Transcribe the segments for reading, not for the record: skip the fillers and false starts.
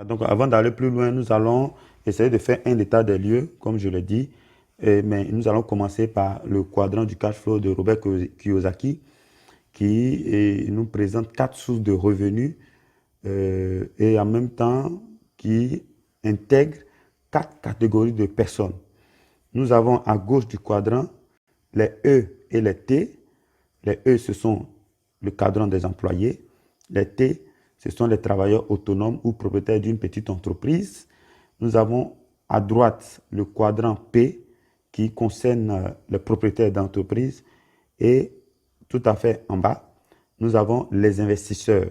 Donc, avant d'aller plus loin, nous allons essayer de faire un état des lieux, comme je l'ai dit. Mais nous allons commencer par le quadrant du cash flow de Robert Kiyosaki, qui nous présente 4 sources de revenus et en même temps qui intègre 4 catégories de personnes. Nous avons à gauche du quadrant les E et les T. Les E, ce sont le quadrant des employés. Les T, ce sont les travailleurs autonomes ou propriétaires d'une petite entreprise. Nous avons à droite le quadrant P qui concerne les propriétaires d'entreprises. Et tout à fait en bas, nous avons les investisseurs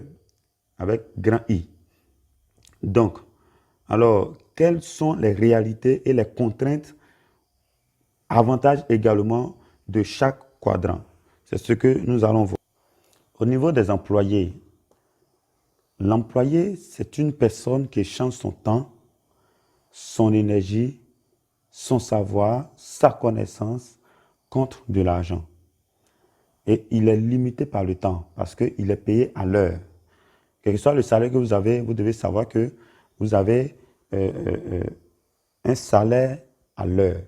avec grand I. Donc, alors, quelles sont les réalités et les contraintes, avantages également de chaque quadrant? C'est ce que nous allons voir. Au niveau des employés, l'employé, c'est une personne qui échange son temps, son énergie, son savoir, sa connaissance contre de l'argent. Et il est limité par le temps parce qu'il est payé à l'heure. Quel que soit le salaire que vous avez, vous devez savoir que vous avez un salaire à l'heure.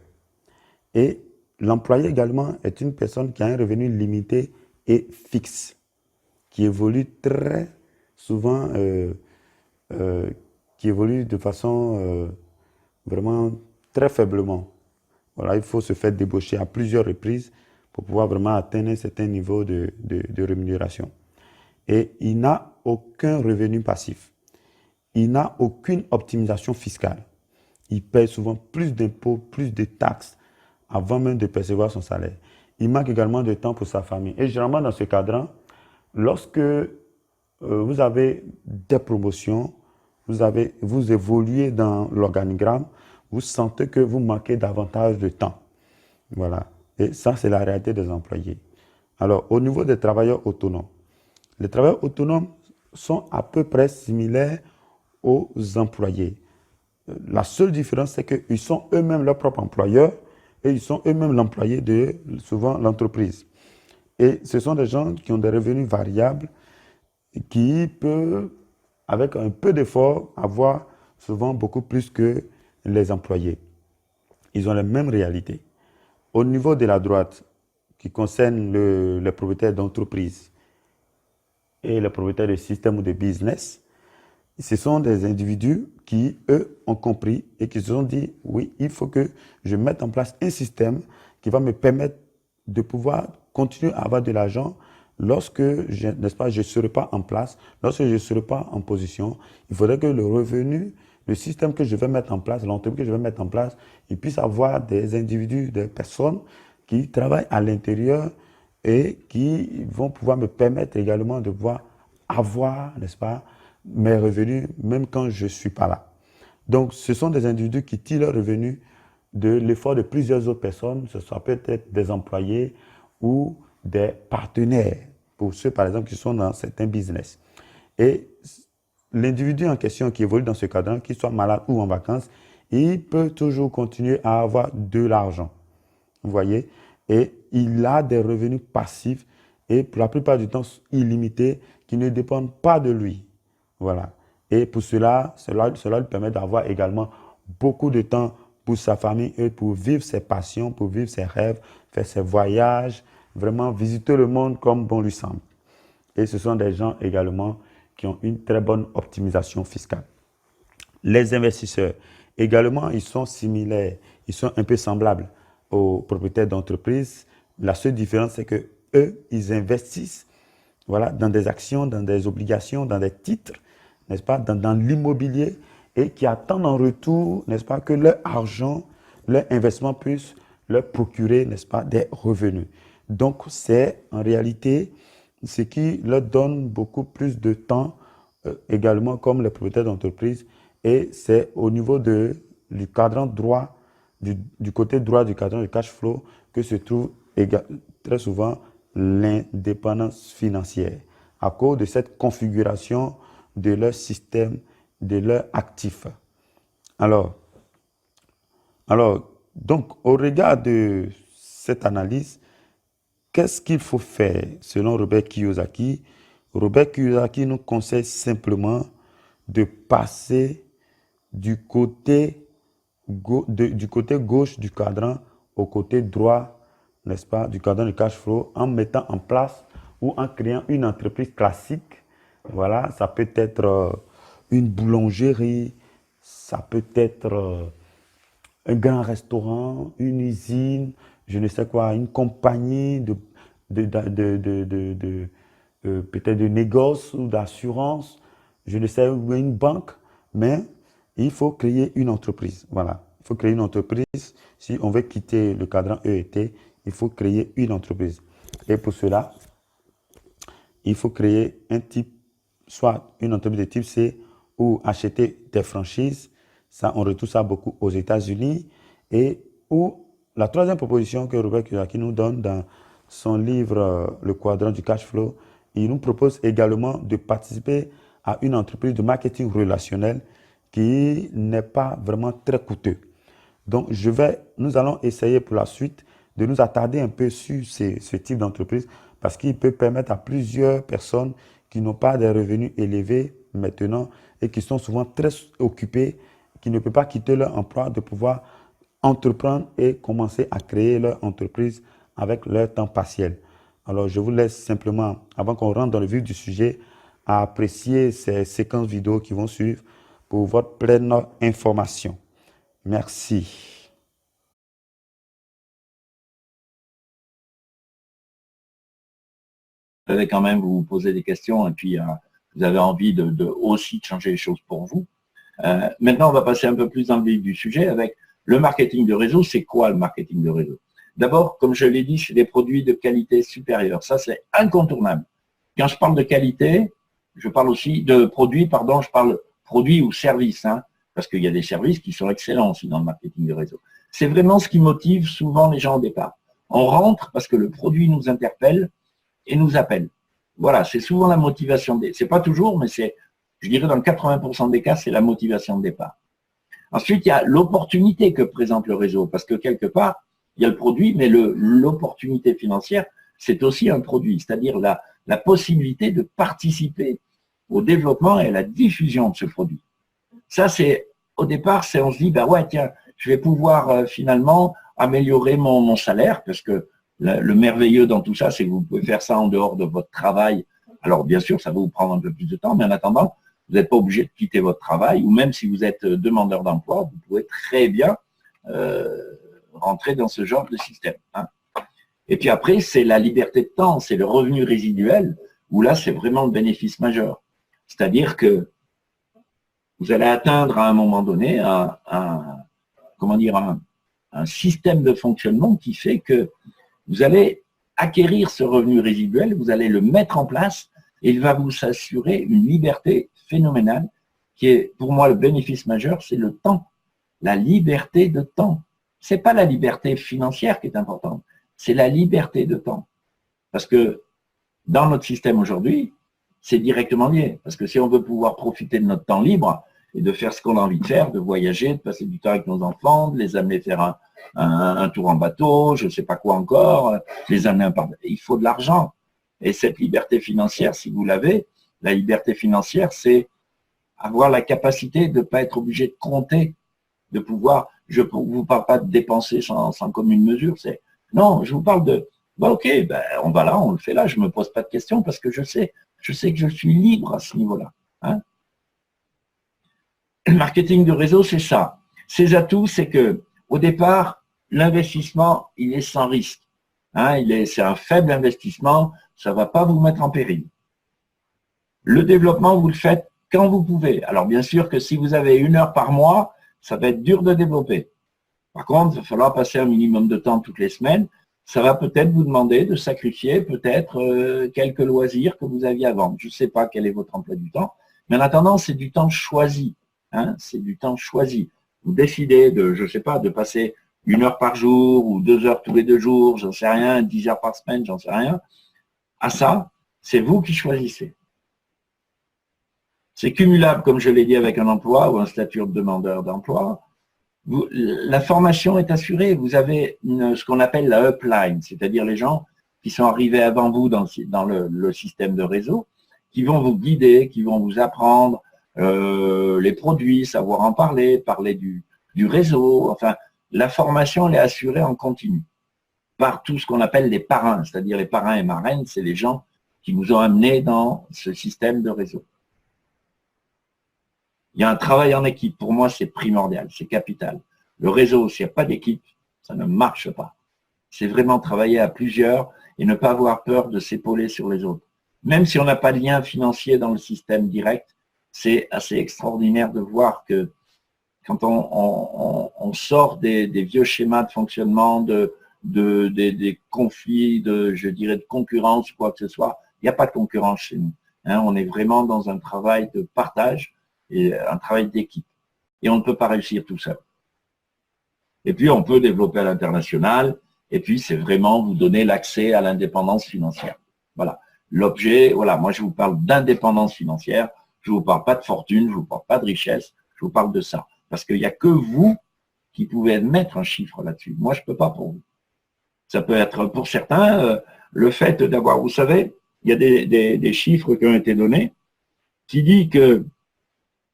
Et l'employé également est une personne qui a un revenu limité et fixe, qui évolue très souvent, qui évolue de façon vraiment très faiblement. Voilà, il faut se faire débaucher à plusieurs reprises pour pouvoir vraiment atteindre un certain niveau de rémunération. Et il n'a aucun revenu passif. Il n'a aucune optimisation fiscale. Il paye souvent plus d'impôts, plus de taxes avant même de percevoir son salaire. Il manque également de temps pour sa famille. Et généralement, dans ce cadre, lorsque vous avez des promotions, vous évoluez dans l'organigramme, vous sentez que vous manquez davantage de temps. Voilà. Et ça, c'est la réalité des employés. Alors, au niveau des travailleurs autonomes, les travailleurs autonomes sont à peu près similaires aux employés. La seule différence, c'est qu'ils sont eux-mêmes leurs propres employeurs et ils sont eux-mêmes l'employé de souvent l'entreprise. Et ce sont des gens qui ont des revenus variables qui peuvent, avec un peu d'effort, avoir souvent beaucoup plus que les employés. Ils ont les mêmes réalités. Au niveau de la droite, qui concerne les propriétaires d'entreprises et les propriétaires de systèmes ou de business, ce sont des individus qui, eux, ont compris et qui se sont dit, oui, il faut que je mette en place un système qui va me permettre de pouvoir continuer à avoir de l'argent lorsque, n'est-ce pas, je ne serai pas en place, lorsque je ne serai pas en position. Il faudrait que le revenu, le système que je vais mettre en place, l'entreprise que je vais mettre en place, il puisse avoir des individus, des personnes qui travaillent à l'intérieur et qui vont pouvoir me permettre également de pouvoir avoir, n'est-ce pas, mes revenus, même quand je ne suis pas là. Donc, ce sont des individus qui tirent leurs revenus de l'effort de plusieurs autres personnes. Ce soit peut-être des employés ou des partenaires, pour ceux, par exemple, qui sont dans certains business. Et l'individu en question qui évolue dans ce cadre, qu'il soit malade ou en vacances, il peut toujours continuer à avoir de l'argent. Vous voyez? Et il a des revenus passifs et pour la plupart du temps illimités qui ne dépendent pas de lui. Voilà. Et pour cela lui permet d'avoir également beaucoup de temps pour sa famille et pour vivre ses passions, pour vivre ses rêves, faire ses voyages, vraiment visiter le monde comme bon lui semble. Et ce sont des gens également qui ont une très bonne optimisation fiscale. Les investisseurs, également, ils sont similaires, ils sont un peu semblables aux propriétaires d'entreprises. La seule différence, c'est que eux, ils investissent, voilà, dans des actions, dans des obligations, dans des titres, n'est-ce pas, dans l'immobilier, et qui attendent en retour, n'est-ce pas, que leur argent, leur investissement puisse leur procurer, n'est-ce pas, des revenus. Donc, c'est en réalité ce qui leur donne beaucoup plus de temps, également comme les propriétaires d'entreprise, et c'est au niveau du cadran droit, du côté droit du cadran du cash flow que se trouve très souvent l'indépendance financière à cause de cette configuration de leur système, de leurs actifs. Alors, donc, au regard de cette analyse, qu'est-ce qu'il faut faire selon Robert Kiyosaki? Robert Kiyosaki nous conseille simplement de passer du côté, du côté gauche du cadran au côté droit, n'est-ce pas, du cadran de cash flow, en mettant en place ou en créant une entreprise classique. Voilà, ça peut être une boulangerie, ça peut être un grand restaurant, une usine, je ne sais quoi, une compagnie peut-être de négoce ou d'assurance, je ne sais, ou une banque, mais il faut créer une entreprise. Voilà, il faut créer une entreprise. Si on veut quitter le cadran EET, il faut créer une entreprise. Et pour cela, il faut créer un type, soit une entreprise de type C ou acheter des franchises. Ça, on retrouve ça beaucoup aux États-Unis. Et ou la troisième proposition que Robert Kiyosaki nous donne dans son livre Le quadrant du cash flow, il nous propose également de participer à une entreprise de marketing relationnel qui n'est pas vraiment très coûteux. Donc, nous allons essayer pour la suite de nous attarder un peu sur ce type d'entreprise parce qu'il peut permettre à plusieurs personnes qui n'ont pas des revenus élevés maintenant et qui sont souvent très occupées, qui ne peuvent pas quitter leur emploi, de pouvoir entreprendre et commencer à créer leur entreprise avec leur temps partiel. Alors, je vous laisse simplement, avant qu'on rentre dans le vif du sujet, à apprécier ces séquences vidéo qui vont suivre pour votre pleine information. Merci. Vous allez quand même vous poser des questions et puis vous avez envie aussi de changer les choses pour vous. Maintenant, on va passer un peu plus dans le vif du sujet avec le marketing de réseau. C'est quoi le marketing de réseau? D'abord, comme je l'ai dit, c'est des produits de qualité supérieure. Ça, c'est incontournable. Quand je parle de qualité, je parle aussi de produits, pardon, je parle produits ou services, hein, parce qu'il y a des services qui sont excellents aussi dans le marketing de réseau. C'est vraiment ce qui motive souvent les gens au départ. On rentre parce que le produit nous interpelle et nous appelle. Voilà, c'est souvent la motivation. C'est pas toujours, mais c'est, je dirais dans 80% des cas, c'est la motivation de départ. Ensuite, il y a l'opportunité que présente le réseau, parce que quelque part, il y a le produit, mais l'opportunité financière, c'est aussi un produit, c'est-à-dire la possibilité de participer au développement et à la diffusion de ce produit. Ça, c'est, au départ, on se dit, bah ouais, tiens, je vais pouvoir finalement améliorer mon salaire, parce que le merveilleux dans tout ça, c'est que vous pouvez faire ça en dehors de votre travail. Alors, bien sûr, ça va vous prendre un peu plus de temps, mais en attendant, vous n'êtes pas obligé de quitter votre travail, ou même si vous êtes demandeur d'emploi, vous pouvez très bien rentrer dans ce genre de système. Hein. Et puis après, c'est la liberté de temps, c'est le revenu résiduel, où là, c'est vraiment le bénéfice majeur. C'est-à-dire que vous allez atteindre à un moment donné un système de fonctionnement qui fait que vous allez acquérir ce revenu résiduel, vous allez le mettre en place et il va vous assurer une liberté phénoménale qui est, pour moi, le bénéfice majeur, c'est le temps, la liberté de temps. Ce n'est pas la liberté financière qui est importante, c'est la liberté de temps. Parce que dans notre système aujourd'hui, c'est directement lié. Parce que si on veut pouvoir profiter de notre temps libre et de faire ce qu'on a envie de faire, de voyager, de passer du temps avec nos enfants, de les amener faire un tour en bateau, je ne sais pas quoi encore, les amener il faut de l'argent. Et cette liberté financière, si vous l'avez, la liberté financière, c'est avoir la capacité de ne pas être obligé de compter, de pouvoir, je ne vous parle pas de dépenser sans commune mesure, non, je vous parle de, ok, on va là, on le fait là, je ne me pose pas de questions parce que je sais que je suis libre à ce niveau-là. Hein. Le marketing de réseau, c'est ça. Ses atouts, c'est que au départ, l'investissement, il est sans risque. Hein, c'est un faible investissement, ça ne va pas vous mettre en péril. Le développement, vous le faites quand vous pouvez. Alors bien sûr que si vous avez 1 heure par mois, ça va être dur de développer. Par contre, il va falloir passer un minimum de temps toutes les semaines. Ça va peut-être vous demander de sacrifier peut-être quelques loisirs que vous aviez avant. Je ne sais pas quel est votre emploi du temps, mais en attendant, c'est du temps choisi. Hein, c'est du temps choisi. Vous décidez de, je ne sais pas, de passer 1 heure par jour ou 2 heures tous les 2 jours, j'en sais rien, 10 heures par semaine, j'en sais rien. À ça, c'est vous qui choisissez. C'est cumulable, comme je l'ai dit, avec un emploi ou un statut de demandeur d'emploi. La formation est assurée. Vous avez ce qu'on appelle la upline, c'est-à-dire les gens qui sont arrivés avant vous dans le système de réseau, qui vont vous guider, qui vont vous apprendre les produits, savoir en parler, parler du réseau. Enfin, la formation, elle est assurée en continu par tout ce qu'on appelle les parrains, c'est-à-dire les parrains et marraines, c'est les gens qui nous ont amenés dans ce système de réseau. Il y a un travail en équipe. Pour moi, c'est primordial, c'est capital. Le réseau, s'il n'y a pas d'équipe, ça ne marche pas. C'est vraiment travailler à plusieurs et ne pas avoir peur de s'épauler sur les autres. Même si on n'a pas de lien financier dans le système direct, c'est assez extraordinaire de voir que quand on sort des vieux schémas de fonctionnement, des conflits, je dirais, de concurrence ou quoi que ce soit, il n'y a pas de concurrence chez nous. Hein, on est vraiment dans un travail de partage et un travail d'équipe. Et on ne peut pas réussir tout seul. Et puis, on peut développer à l'international. Et puis, c'est vraiment vous donner l'accès à l'indépendance financière. Voilà. L'objet, voilà, moi, je vous parle d'indépendance financière. Je ne vous parle pas de fortune, je ne vous parle pas de richesse. Je vous parle de ça. Parce qu'il n'y a que vous qui pouvez mettre un chiffre là-dessus. Moi, je ne peux pas pour vous. Ça peut être pour certains, le fait d'avoir, vous savez, il y a des chiffres qui ont été donnés qui dit que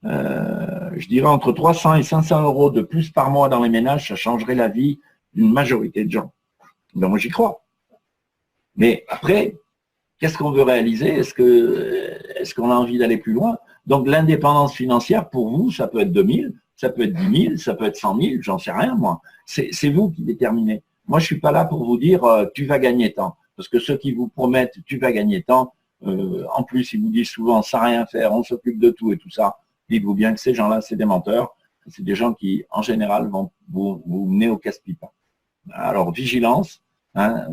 je dirais entre 300 et 500 euros de plus par mois dans les ménages, ça changerait la vie d'une majorité de gens. Ben moi, j'y crois. Mais après, qu'est-ce qu'on veut réaliser? Est-ce qu'on a envie d'aller plus loin? Donc, l'indépendance financière, pour vous, ça peut être 2000, ça peut être 10 000, ça peut être 100 000, j'en sais rien, moi. C'est vous qui déterminez. Moi, je ne suis pas là pour vous dire tu vas gagner tant. Parce que ceux qui vous promettent tu vas gagner tant, en plus, ils vous disent souvent sans rien faire, on s'occupe de tout et tout ça. Dites-vous bien que ces gens-là, c'est des menteurs. C'est des gens qui, en général, vont vous mener au casse-pipe. Alors, vigilance. Hein,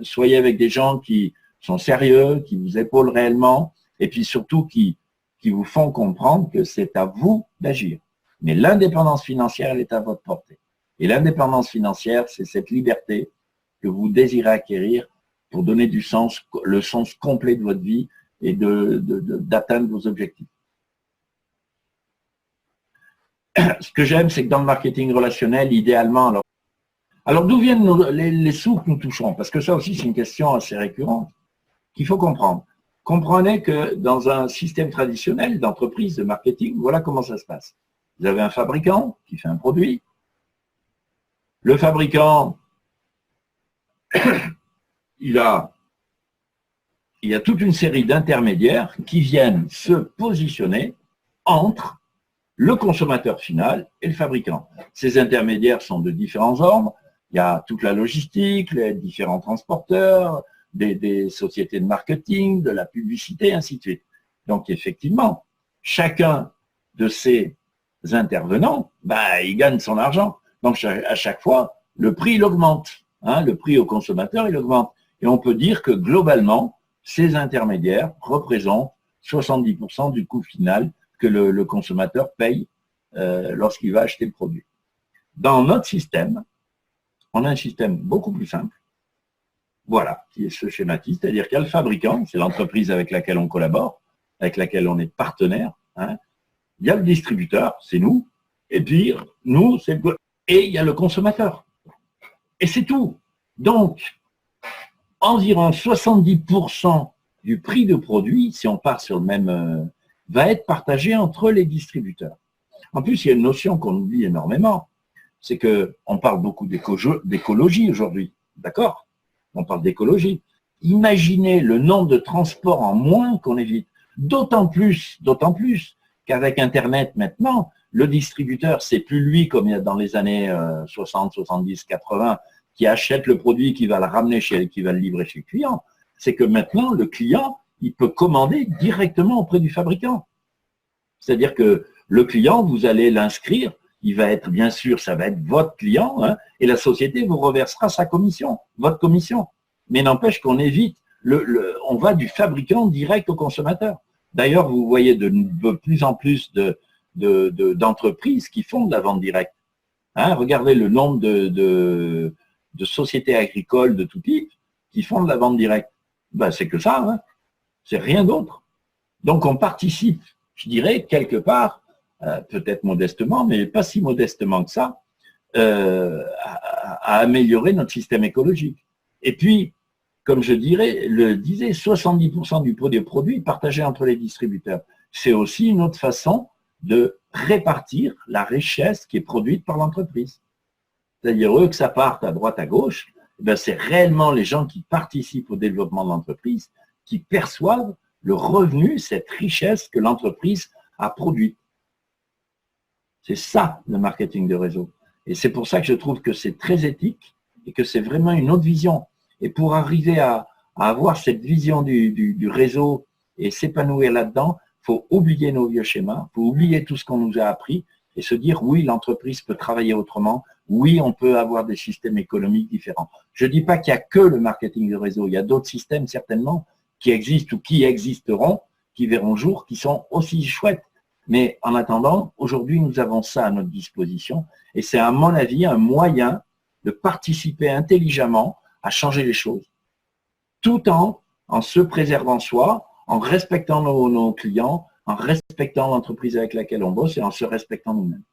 soyez avec des gens qui sont sérieux, qui vous épaulent réellement, et puis surtout qui vous font comprendre que c'est à vous d'agir. Mais l'indépendance financière, elle est à votre portée. Et l'indépendance financière, c'est cette liberté que vous désirez acquérir pour donner du sens, le sens complet de votre vie et d'atteindre vos objectifs. Ce que j'aime, c'est que dans le marketing relationnel, idéalement, alors d'où viennent les sous que nous touchons? Parce que ça aussi, c'est une question assez récurrente qu'il faut comprendre. Comprenez que dans un système traditionnel d'entreprise, de marketing, voilà comment ça se passe. Vous avez un fabricant qui fait un produit. Le fabricant, il y a toute une série d'intermédiaires qui viennent se positionner entre le consommateur final et le fabricant. Ces intermédiaires sont de différents ordres. Il y a toute la logistique, les différents transporteurs, des sociétés de marketing, de la publicité, ainsi de suite. Donc, effectivement, chacun de ces intervenants, il gagne son argent. Donc, à chaque fois, le prix, il augmente. Hein, le prix au consommateur, il augmente. Et on peut dire que, globalement, ces intermédiaires représentent 70% du coût final que le consommateur paye lorsqu'il va acheter le produit. Dans notre système, on a un système beaucoup plus simple. Voilà, qui est ce schématique, c'est-à-dire qu'il y a le fabricant, c'est l'entreprise avec laquelle on collabore, avec laquelle on est partenaire. Hein. Il y a le distributeur, c'est nous, et puis nous, et il y a le consommateur. Et c'est tout. Donc, environ 70% du prix de produit, si on part sur le même, va être partagé entre les distributeurs. En plus, il y a une notion qu'on oublie énormément, c'est qu'on parle beaucoup d'écologie aujourd'hui, d'accord? On parle d'écologie. Imaginez le nombre de transports en moins qu'on évite. D'autant plus qu'avec Internet maintenant, le distributeur, c'est plus lui, comme il y a dans les années 60, 70, 80, qui achète le produit, qui va le ramener qui va le livrer chez le client. C'est que maintenant, le client, il peut commander directement auprès du fabricant. C'est-à-dire que le client, vous allez l'inscrire, il va être, bien sûr, ça va être votre client, hein, et la société vous reversera sa commission, votre commission. Mais n'empêche qu'on évite, on va du fabricant direct au consommateur. D'ailleurs, vous voyez de plus en plus d'entreprises qui font de la vente directe. Hein, regardez le nombre de sociétés agricoles de tout type qui font de la vente directe. C'est que ça, hein, c'est rien d'autre. Donc, on participe, je dirais, quelque part, peut-être modestement, mais pas si modestement que ça, à améliorer notre système écologique. Et puis, comme je le disais, 70% du produit est partagé entre les distributeurs. C'est aussi une autre façon de répartir la richesse qui est produite par l'entreprise. C'est-à-dire, eux, que ça parte à droite, à gauche, c'est réellement les gens qui participent au développement de l'entreprise qui perçoivent le revenu, cette richesse que l'entreprise a produite. C'est ça, le marketing de réseau. Et c'est pour ça que je trouve que c'est très éthique et que c'est vraiment une autre vision. Et pour arriver à avoir cette vision du réseau et s'épanouir là-dedans, il faut oublier nos vieux schémas, il faut oublier tout ce qu'on nous a appris et se dire, oui, l'entreprise peut travailler autrement, oui, on peut avoir des systèmes économiques différents. Je ne dis pas qu'il n'y a que le marketing de réseau, il y a d'autres systèmes certainement qui existent ou qui existeront, qui verront jour, qui sont aussi chouettes. Mais en attendant, aujourd'hui, nous avons ça à notre disposition et c'est à mon avis un moyen de participer intelligemment à changer les choses, tout en se préservant soi, en respectant nos clients, en respectant l'entreprise avec laquelle on bosse et en se respectant nous-mêmes.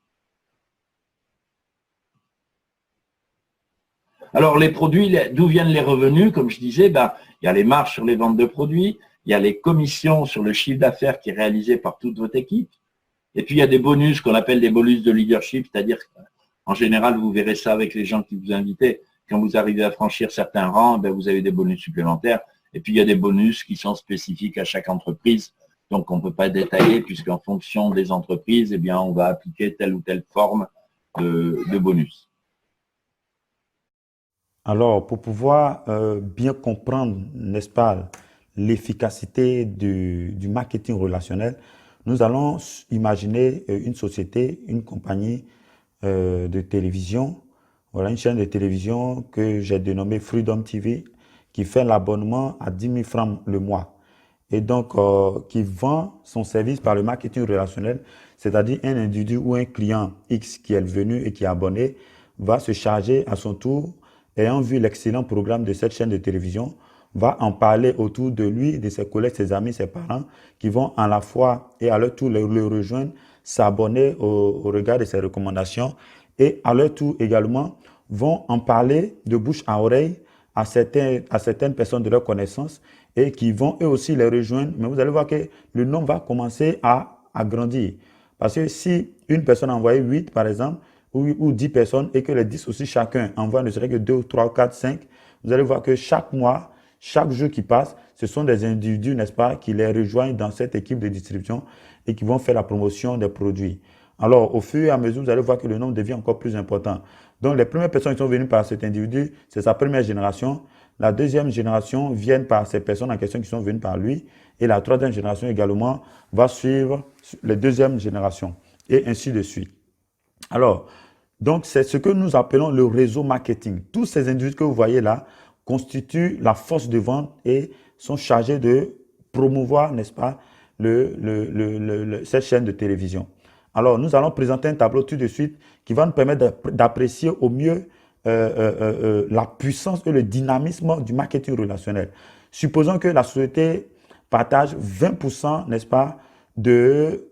Alors, les produits, d'où viennent les revenus? Comme je disais, il y a les marges sur les ventes de produits, il y a les commissions sur le chiffre d'affaires qui est réalisé par toute votre équipe, et puis il y a des bonus qu'on appelle des bonus de leadership, c'est-à-dire qu'en général, vous verrez ça avec les gens qui vous invitent, quand vous arrivez à franchir certains rangs, vous avez des bonus supplémentaires, et puis il y a des bonus qui sont spécifiques à chaque entreprise, donc on ne peut pas détailler, puisqu'en fonction des entreprises, on va appliquer telle ou telle forme de bonus. Alors, pour pouvoir bien comprendre, n'est-ce pas, l'efficacité du marketing relationnel, nous allons imaginer une société, une compagnie de télévision, voilà, une chaîne de télévision que j'ai dénommée Freedom TV, qui fait l'abonnement à 10 000 francs le mois. Et donc, qui vend son service par le marketing relationnel, c'est-à-dire un individu ou un client X qui est venu et qui est abonné, va se charger à son tour, ayant vu l'excellent programme de cette chaîne de télévision, va en parler autour de lui, de ses collègues, ses amis, ses parents, qui vont à la fois et à leur tour le rejoindre, s'abonner au regard de ses recommandations et à leur tour également vont en parler de bouche à oreille à certaines personnes de leur connaissance et qui vont eux aussi les rejoindre. Mais vous allez voir que le nombre va commencer à grandir. Parce que si une personne a envoyé 8 par exemple, ou 10 personnes et que les 10 aussi chacun envoie ne serait que 2, 3, 4, 5, vous allez voir que chaque mois, chaque jour qui passe, ce sont des individus, n'est-ce pas, qui les rejoignent dans cette équipe de distribution et qui vont faire la promotion des produits. Alors, au fur et à mesure, vous allez voir que le nombre devient encore plus important. Donc, les premières personnes qui sont venues par cet individu, c'est sa première génération. La deuxième génération vient par ces personnes en question qui sont venues par lui. Et la troisième génération également va suivre les deuxièmes générations. Et ainsi de suite. Alors, donc, c'est ce que nous appelons le réseau marketing. Tous ces individus que vous voyez là constituent la force de vente et sont chargés de promouvoir, n'est-ce pas, cette chaîne de télévision. Alors, nous allons présenter un tableau tout de suite qui va nous permettre d'apprécier au mieux la puissance et le dynamisme du marketing relationnel. Supposons que la société partage 20%, n'est-ce pas, de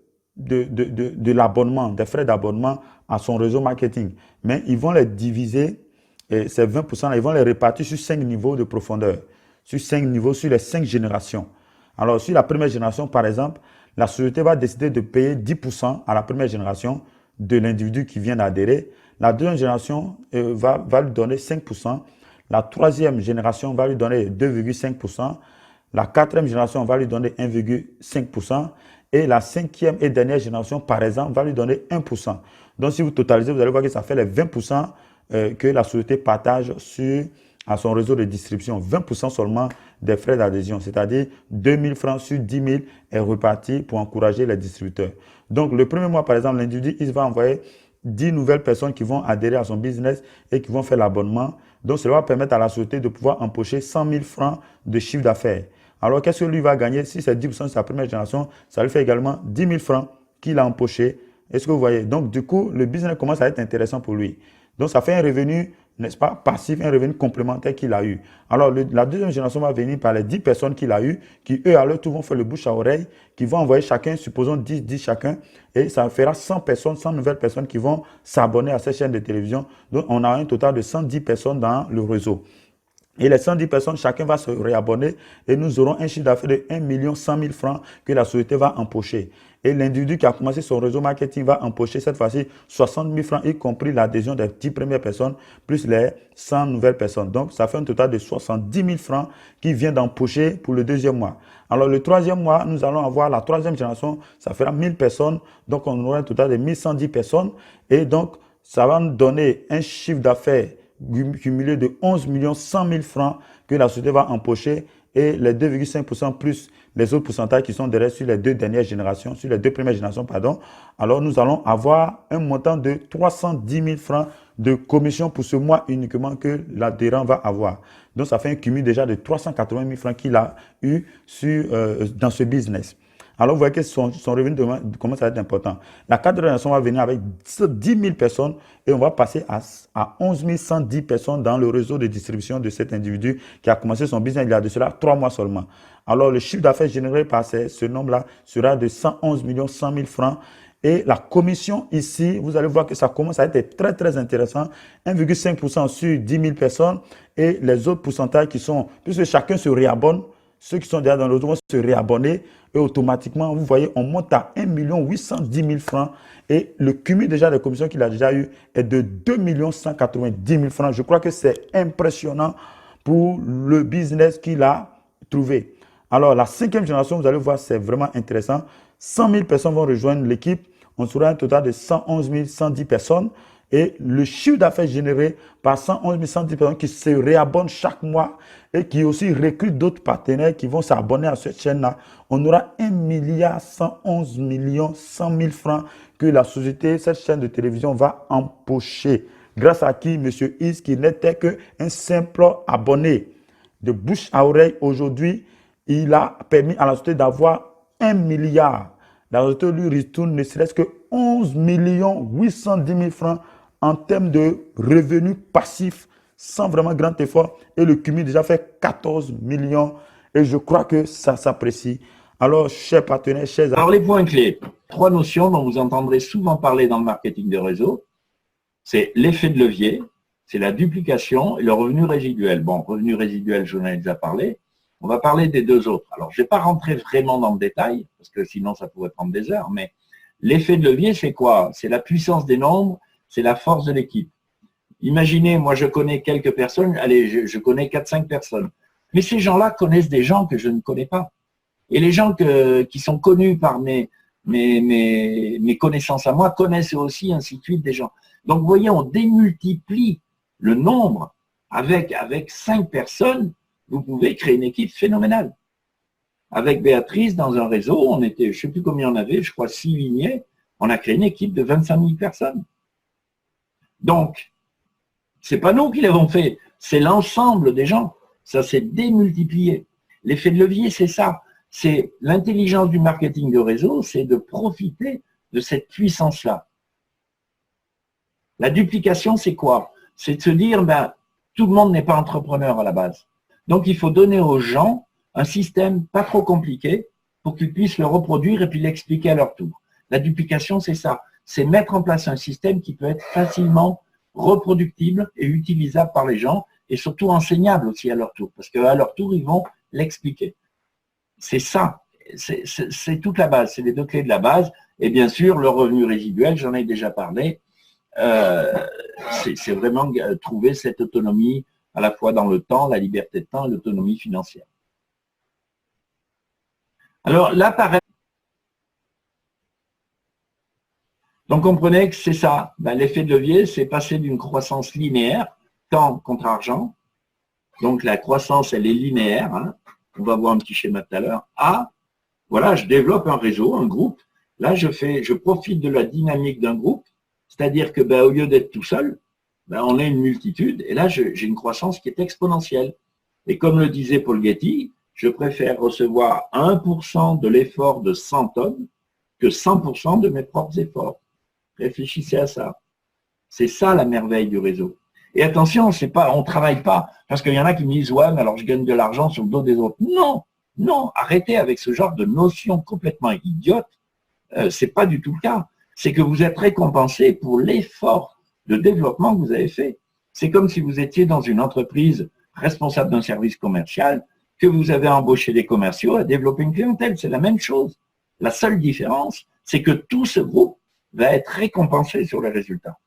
l'abonnement, des frais d'abonnement à son réseau marketing. Mais ils vont les diviser, et ces 20%, ils vont les répartir sur 5 niveaux de profondeur, sur 5 niveaux, sur les 5 générations. Alors, sur la première génération, par exemple, la société va décider de payer 10% à la première génération de l'individu qui vient d'adhérer. La deuxième génération va lui donner 5%. La troisième génération va lui donner 2,5%. La quatrième génération va lui donner 1,5%. Et la cinquième et dernière génération, par exemple, va lui donner 1%. Donc, si vous totalisez, vous allez voir que ça fait les 20% que la société partage à son réseau de distribution. 20% seulement des frais d'adhésion, c'est-à-dire 2 000 francs sur 10 000 est reparti pour encourager les distributeurs. Donc, le premier mois, par exemple, l'individu, il va envoyer 10 nouvelles personnes qui vont adhérer à son business et qui vont faire l'abonnement. Donc, cela va permettre à la société de pouvoir empocher 100 000 francs de chiffre d'affaires. Alors, qu'est-ce que lui va gagner? Si c'est 10% de sa première génération, ça lui fait également 10 000 francs qu'il a empoché. Est-ce que vous voyez? Donc, du coup, le business commence à être intéressant pour lui. Donc, ça fait un revenu, n'est-ce pas, passif, un revenu complémentaire qu'il a eu. Alors, la deuxième génération va venir par les 10 personnes qu'il a eues, qui, eux, à leur tour, vont faire le bouche à oreille, qui vont envoyer chacun, supposons 10 chacun, et ça fera 100 personnes, 100 nouvelles personnes qui vont s'abonner à cette chaîne de télévision. Donc, on a un total de 110 personnes dans le réseau. Et les 110 personnes, chacun va se réabonner et nous aurons un chiffre d'affaires de 1 100 000 francs que la société va empocher. Et l'individu qui a commencé son réseau marketing va empocher cette fois-ci 60 000 francs, y compris l'adhésion des 10 premières personnes, plus les 100 nouvelles personnes. Donc, ça fait un total de 70 000 francs qui vient d'empocher pour le deuxième mois. Alors, le troisième mois, nous allons avoir la troisième génération, ça fera 1000 personnes. Donc, on aura un total de 1110 personnes. Et donc, ça va nous donner un chiffre d'affaires cumulé de 11 100 000 francs que la société va empocher et les 2,5% plus les autres pourcentages qui sont derrière sur les deux dernières générations, sur les deux premières générations, pardon. Alors, nous allons avoir un montant de 310 000 francs de commission pour ce mois uniquement que l'adhérent va avoir. Donc, ça fait un cumul déjà de 380 000 francs qu'il a eu dans ce business. Alors, vous voyez que son revenu commence à être important. La quatrième génération va venir avec 10 000 personnes et on va passer à 11 110 personnes dans le réseau de distribution de cet individu qui a commencé son business il y a de cela 3 mois seulement. Alors, le chiffre d'affaires généré par ce nombre-là sera de 111 100 000 francs. Et la commission ici, vous allez voir que ça commence à être très, très intéressant. 1,5% sur 10 000 personnes et les autres pourcentages qui sont, puisque chacun se réabonne, ceux qui sont déjà dans le réseau vont se réabonner et automatiquement, vous voyez, on monte à 1 810 000 francs et le cumul déjà des commissions qu'il a déjà eu est de 2 190 000 francs. Je crois que c'est impressionnant pour le business qu'il a trouvé. Alors, la cinquième génération, vous allez voir, c'est vraiment intéressant. 100 000 personnes vont rejoindre l'équipe. On sera un total de 111 110 personnes. Et le chiffre d'affaires généré par 111 110 personnes qui se réabonnent chaque mois et qui aussi recrutent d'autres partenaires qui vont s'abonner à cette chaîne-là, on aura 1 111 100 000 francs que la société, cette chaîne de télévision va empocher. Grâce à qui, M. Is, qui n'était qu'un simple abonné de bouche à oreille aujourd'hui, il a permis à la société d'avoir 1 milliard. La société lui retourne ne serait-ce que 11 810 000 francs en termes de revenus passifs sans vraiment grand effort. Et le cumul déjà fait 14 millions. Et je crois que ça s'apprécie. Alors, chers partenaires, chers amis. Alors, les points clés. 3 notions dont vous entendrez souvent parler dans le marketing de réseau. C'est l'effet de levier, c'est la duplication et le revenu résiduel. Bon, revenu résiduel, je vous en ai déjà parlé. On va parler des deux autres. Alors, je ne vais pas rentrer vraiment dans le détail, parce que sinon, ça pourrait prendre des heures, mais l'effet de levier, c'est quoi? C'est la puissance des nombres, c'est la force de l'équipe. Imaginez, moi, je connais quelques personnes, allez, je connais 4-5 personnes, mais ces gens-là connaissent des gens que je ne connais pas. Et les gens qui sont connus par mes connaissances à moi connaissent aussi, ainsi de suite, des gens. Donc, vous voyez, on démultiplie le nombre avec 5 personnes. Vous pouvez créer une équipe phénoménale. Avec Béatrice, dans un réseau, on était, je ne sais plus combien on avait, je crois 6 lignées, on a créé une équipe de 25 000 personnes. Donc, ce n'est pas nous qui l'avons fait, c'est l'ensemble des gens. Ça s'est démultiplié. L'effet de levier, c'est ça. C'est l'intelligence du marketing de réseau, c'est de profiter de cette puissance-là. La duplication, c'est quoi? C'est de se dire, ben, tout le monde n'est pas entrepreneur à la base. Donc, il faut donner aux gens un système pas trop compliqué pour qu'ils puissent le reproduire et puis l'expliquer à leur tour. La duplication, c'est ça. C'est mettre en place un système qui peut être facilement reproductible et utilisable par les gens et surtout enseignable aussi à leur tour, parce qu'à leur tour, ils vont l'expliquer. C'est ça. C'est toute la base. C'est les 2 clés de la base. Et bien sûr, le revenu résiduel, j'en ai déjà parlé. C'est vraiment trouver cette autonomie à la fois dans le temps, la liberté de temps et l'autonomie financière. Alors là, pareil. Donc, comprenez que c'est ça. Ben, l'effet de levier, c'est passer d'une croissance linéaire, temps contre argent. Donc, la croissance, elle est linéaire. Hein. On va voir un petit schéma tout à l'heure. À, voilà, je développe un réseau, un groupe. Là, je profite de la dynamique d'un groupe. C'est-à-dire que, ben, au lieu d'être tout seul, ben, on est une multitude, et là, j'ai une croissance qui est exponentielle. Et comme le disait Paul Getty, je préfère recevoir 1% de l'effort de 100 tonnes que 100% de mes propres efforts. Réfléchissez à ça. C'est ça la merveille du réseau. Et attention, on ne travaille pas, parce qu'il y en a qui me disent, ouais, mais alors je gagne de l'argent sur le dos des autres. Non, non, arrêtez avec ce genre de notion complètement idiote. C'est pas du tout le cas. C'est que vous êtes récompensé pour l'effort de développement que vous avez fait. C'est comme si vous étiez dans une entreprise responsable d'un service commercial, que vous avez embauché des commerciaux à développer une clientèle. C'est la même chose. La seule différence, c'est que tout ce groupe va être récompensé sur les résultats.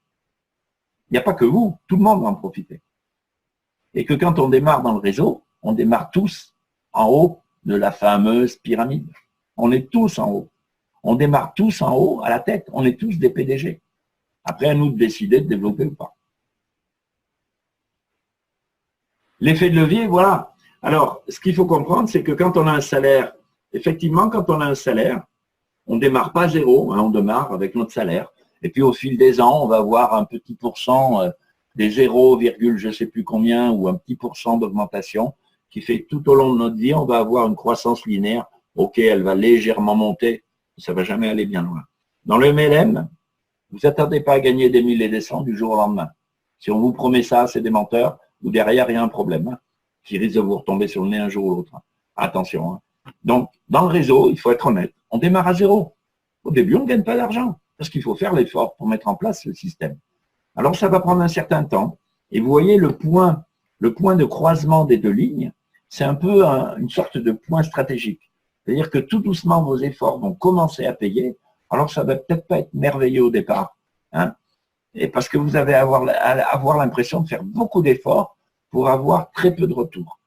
Il n'y a pas que vous, tout le monde va en profiter. Et que quand on démarre dans le réseau, on démarre tous en haut de la fameuse pyramide. On est tous en haut. On démarre tous en haut, à la tête. On est tous des PDG. Après, à nous de décider de développer ou pas. L'effet de levier, voilà. Alors, ce qu'il faut comprendre, c'est que quand on a un salaire, effectivement, quand on a un salaire, on ne démarre pas zéro, hein, on démarre avec notre salaire. Et puis, au fil des ans, on va avoir un petit pourcent des 0, je ne sais plus combien, ou un petit pourcent d'augmentation, qui fait que tout au long de notre vie, on va avoir une croissance linéaire. Ok, elle va légèrement monter, ça ne va jamais aller bien loin. Dans le MLM, vous attendez pas à gagner des 1000 et des 100 du jour au lendemain. Si on vous promet ça, c'est des menteurs, ou derrière, il y a un problème, hein, qui risque de vous retomber sur le nez un jour ou l'autre. Attention. Hein. Donc, dans le réseau, il faut être honnête. On démarre à zéro. Au début, on ne gagne pas d'argent, parce qu'il faut faire l'effort pour mettre en place ce système. Alors, ça va prendre un certain temps. Et vous voyez, le point de croisement des deux lignes, c'est un peu une sorte de point stratégique. C'est-à-dire que tout doucement, vos efforts vont commencer à payer. Alors, ça ne va peut-être pas être merveilleux au départ, hein, et parce que vous allez avoir l'impression de faire beaucoup d'efforts pour avoir très peu de retour.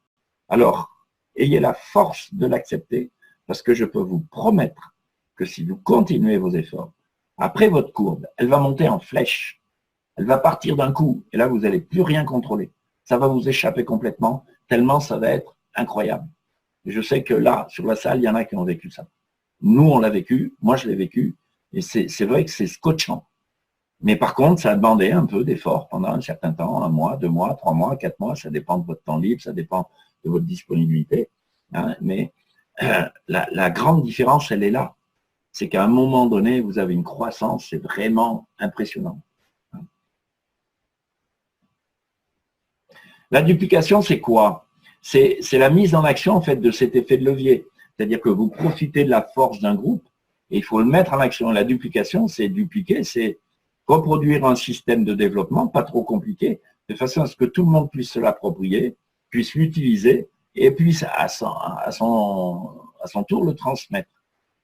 Alors, ayez la force de l'accepter, parce que je peux vous promettre que si vous continuez vos efforts, après votre courbe, elle va monter en flèche. Elle va partir d'un coup, et là, vous n'allez plus rien contrôler. Ça va vous échapper complètement, tellement ça va être incroyable. Et je sais que là, sur la salle, il y en a qui ont vécu ça. Nous, on l'a vécu, moi, je l'ai vécu, et c'est vrai que c'est scotchant. Mais par contre, ça a demandé un peu d'effort pendant un certain temps, 1 mois, 2 mois, 3 mois, 4 mois, ça dépend de votre temps libre, ça dépend de votre disponibilité. Hein, mais la grande différence, elle est là. C'est qu'à un moment donné, vous avez une croissance, c'est vraiment impressionnant. La duplication, c'est quoi? C'est la mise en action en fait de cet effet de levier. C'est-à-dire que vous profitez de la force d'un groupe et il faut le mettre en action. La duplication, c'est dupliquer, c'est reproduire un système de développement pas trop compliqué, de façon à ce que tout le monde puisse se l'approprier, puisse l'utiliser et puisse à son tour le transmettre.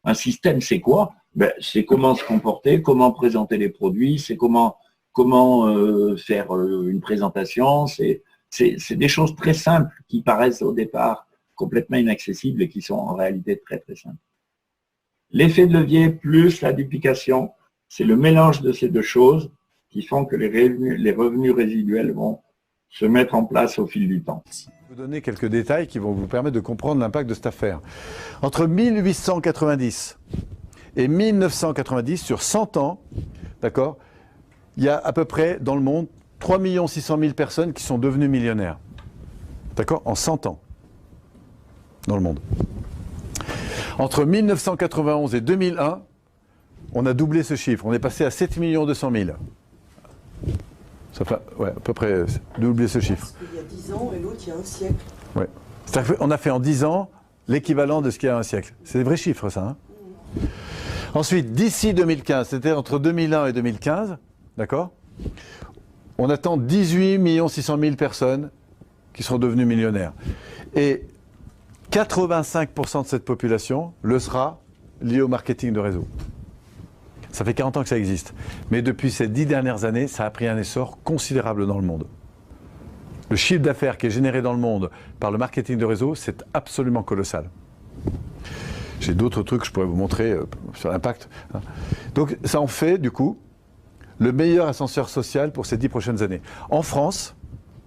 Un système, c'est quoi? Ben, c'est comment se comporter, comment présenter les produits, c'est comment faire une présentation, c'est des choses très simples qui paraissent au départ complètement inaccessibles et qui sont en réalité très très simples. L'effet de levier plus la duplication, c'est le mélange de ces deux choses qui font que les revenus résiduels vont se mettre en place au fil du temps. Je vais vous donner quelques détails qui vont vous permettre de comprendre l'impact de cette affaire. Entre 1890 et 1990, sur 100 ans, d'accord, il y a à peu près dans le monde 3 600 000 personnes qui sont devenues millionnaires. D'accord? En 100 ans. Dans le monde. Entre 1991 et 2001, on a doublé ce chiffre. On est passé à 7 200 000. Ça fait, ouais, à peu près doubler ce chiffre. Il y a 10 ans et l'autre il y a un siècle. Ouais. On a fait en 10 ans l'équivalent de ce qu'il y a un siècle. C'est des vrais chiffres, ça. Hein. Ensuite, d'ici 2015, c'était entre 2001 et 2015, d'accord, on attend 18 600 000 personnes qui seront devenues millionnaires. Et 85% de cette population le sera liée au marketing de réseau. Ça fait 40 ans que ça existe. Mais depuis ces 10 dernières années, ça a pris un essor considérable dans le monde. Le chiffre d'affaires qui est généré dans le monde par le marketing de réseau, c'est absolument colossal. J'ai d'autres trucs que je pourrais vous montrer sur l'impact. Donc ça en fait, du coup, le meilleur ascenseur social pour ces 10 prochaines années. En France,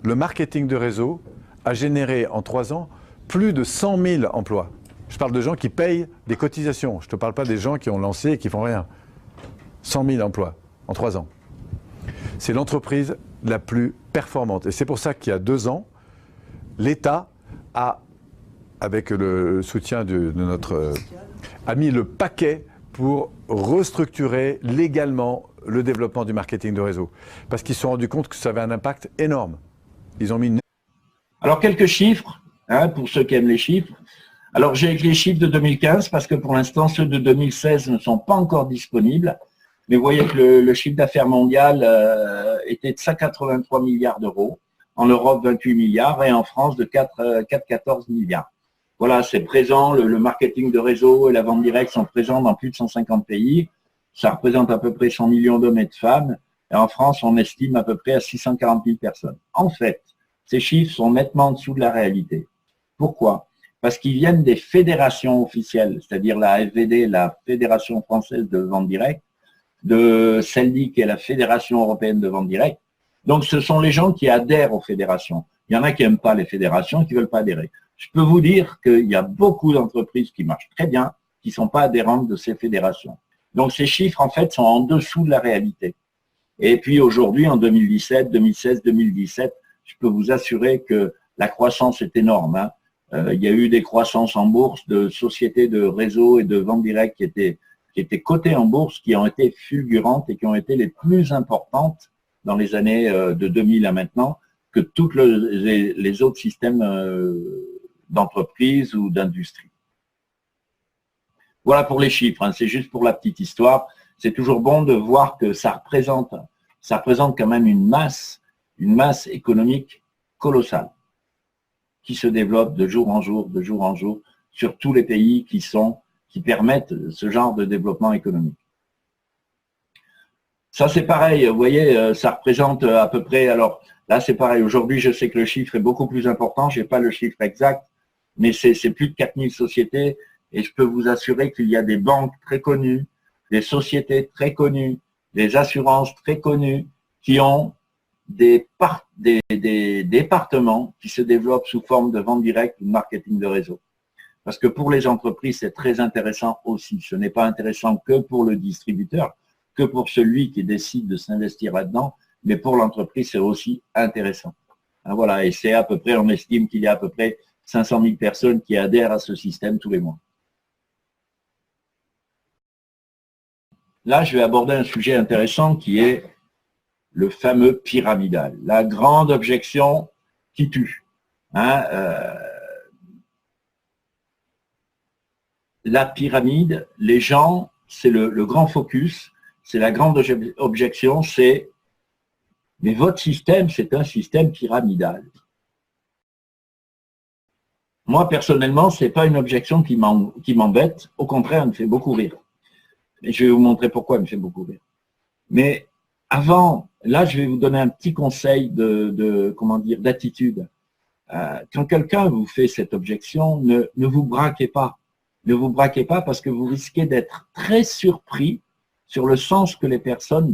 le marketing de réseau a généré en 3 ans plus de 100 000 emplois. Je parle de gens qui payent des cotisations. Je ne te parle pas des gens qui ont lancé et qui font rien. 100 000 emplois en 3 ans. C'est l'entreprise la plus performante. Et c'est pour ça qu'il y a 2 ans, l'État a, avec le soutien de notre... a mis le paquet pour restructurer légalement le développement du marketing de réseau. Parce qu'ils se sont rendus compte que ça avait un impact énorme. Ils ont mis... Alors, quelques chiffres, hein, pour ceux qui aiment les chiffres. Alors, j'ai les chiffres de 2015 parce que pour l'instant, ceux de 2016 ne sont pas encore disponibles. Mais vous voyez que le chiffre d'affaires mondial était de 183 milliards d'euros en Europe 28 milliards et en France de 4,14 milliards. Voilà, c'est présent, le marketing de réseau et la vente directe sont présents dans plus de 150 pays. Ça représente à peu près 100 millions d'hommes et de femmes. Et en France, on estime à peu près à 640 000 personnes. En fait, ces chiffres sont nettement en dessous de la réalité. Pourquoi? Parce qu'ils viennent des fédérations officielles, c'est-à-dire la FVD, la Fédération française de vente directe, de CELDI, qui est la Fédération européenne de vente directe. Donc, ce sont les gens qui adhèrent aux fédérations. Il y en a qui n'aiment pas les fédérations, qui ne veulent pas adhérer. Je peux vous dire qu'il y a beaucoup d'entreprises qui marchent très bien, qui ne sont pas adhérentes de ces fédérations. Donc, ces chiffres, en fait, sont en dessous de la réalité. Et puis, aujourd'hui, en 2017, 2016, 2017, je peux vous assurer que la croissance est énorme, hein. Il y a eu des croissances en bourse de sociétés de réseau et de vente directe qui étaient cotées en bourse, qui ont été fulgurantes et qui ont été les plus importantes dans les années de 2000 à maintenant que tous les autres systèmes d'entreprise ou d'industrie. Voilà pour les chiffres, hein. C'est juste pour la petite histoire. C'est toujours bon de voir que ça représente quand même une masse économique colossale qui se développe de jour en jour, sur tous les pays qui permettent ce genre de développement économique. Ça, c'est pareil, vous voyez, ça représente à peu près, alors là, c'est pareil, aujourd'hui, je sais que le chiffre est beaucoup plus important, je n'ai pas le chiffre exact, mais c'est plus de 4000 sociétés, et je peux vous assurer qu'il y a des banques très connues, des sociétés très connues, des assurances très connues, qui ont des départements qui se développent sous forme de vente directe ou de marketing de réseau. Parce que pour les entreprises, c'est très intéressant aussi. Ce n'est pas intéressant que pour le distributeur, que pour celui qui décide de s'investir là-dedans, mais pour l'entreprise, c'est aussi intéressant. Voilà, et c'est à peu près, on estime qu'il y a à peu près 500 000 personnes qui adhèrent à ce système tous les mois. Là, je vais aborder un sujet intéressant qui est le fameux pyramidal, la grande objection qui tue. La pyramide, les gens, c'est le grand focus, c'est la grande objection, c'est « mais votre système, c'est un système pyramidal ». Moi, personnellement, ce n'est pas une objection qui m'embête, au contraire, elle me fait beaucoup rire. Et je vais vous montrer pourquoi elle me fait beaucoup rire. Mais avant, là, je vais vous donner un petit conseil d'attitude. Quand quelqu'un vous fait cette objection, ne vous braquez pas. Ne vous braquez pas parce que vous risquez d'être très surpris sur le sens que les personnes